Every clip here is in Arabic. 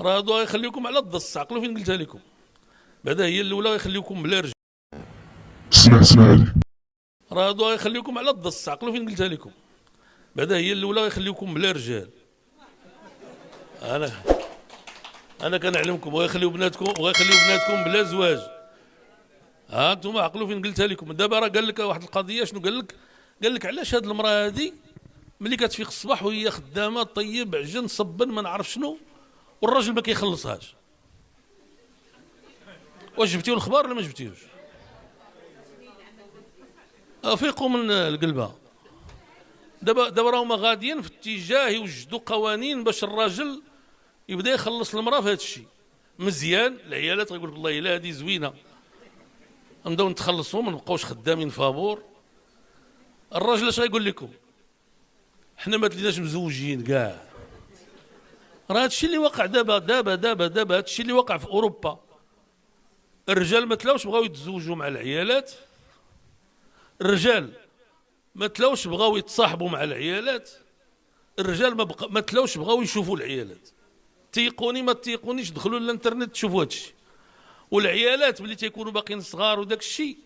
راه هادو غيخليوكم على الضص، عقلوا فين قلتها لكم. بعدا هي الاولى غيخليوكم بلا رجال. اسمع لي. راه هادو غيخليوكم على الضص، عقلوا فين قلتها لكم. بعدا هي الاولى غيخليوكم بلا رجال. انا كنعلمكم، وغيخليو بناتكم بلا زواج. ها انتم عقلوا فين قلتها لكم. دابا راه قال لك واحد القضيه، شنو قال لك؟ قال لك علاش هاد المراه هادي ملي كتفيق الصباح وهي خدامه طيب عجن صبن ما نعرف شنو، والراجل ما كيخلصهاش. واش جبتيو الخبر ولا ما جبتيوش؟ فيقوا من القلبه. دابا راهما غاديين في اتجاه يوجدوا قوانين باش الراجل يبدا يخلص المراه في هذا الشيء. مزيان، العيالات غيقول لك والله الا هذه زوينه نبداو نتخلصوا ما نبقاوش خدامين فابور. الراجل اش غيقول لكم؟ حنا ما تليناش مزوجين كاع. راه هذا الشيء اللي وقع دابا هذا الشيء اللي وقع في اوروبا. الرجال ما تلاوش بغاو يتزوجوا مع العيالات، الرجال ما تلاوش بغاو يتصاحبوا مع العيالات، الرجال ما تلاوش بغاو يشوفوا العيالات. تيقوني ما تيقونيش، دخلوا للانترنت تشوفوا هذا الشيء. والعيالات ملي تيكونوا باقيين صغار وداك الشيء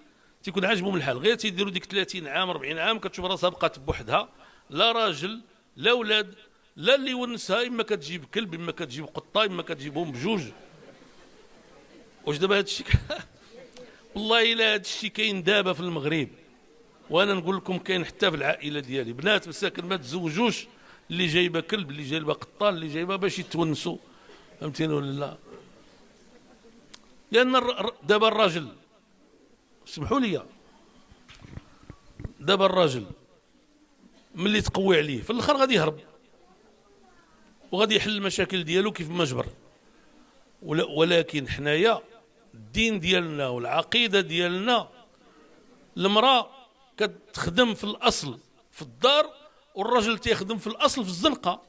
تيكون عاجبهم الحال، غير تيديروا ديك 30 عام 40 عام كتشوف راسها بقات بوحدها، لا راجل لا ولاد لا اللي يونسها، اما كتجيب كلب اما كتجيب قطه اما كتجيبهم بجوج. واش دابا هذا الشيء والله الا هذا الشيء كاين دابا في المغرب، وانا نقول لكم كاين حتى في العائله ديالي بنات مساكن ما تزوجوش، اللي جايبه كلب اللي جايبه قطه اللي جايبه باش يتونسوا. فهمتيني ولا لا؟ لان دابا الراجل، سمحوا لي، دابا الراجل ملي تقوي عليه في الاخر غادي يهرب وغادي يحل المشاكل ديالو كيف ما جبر. ولكن حنايا الدين ديالنا والعقيده ديالنا، المراه كتخدم في الاصل في الدار والراجل تيخدم في الاصل في الزنقه.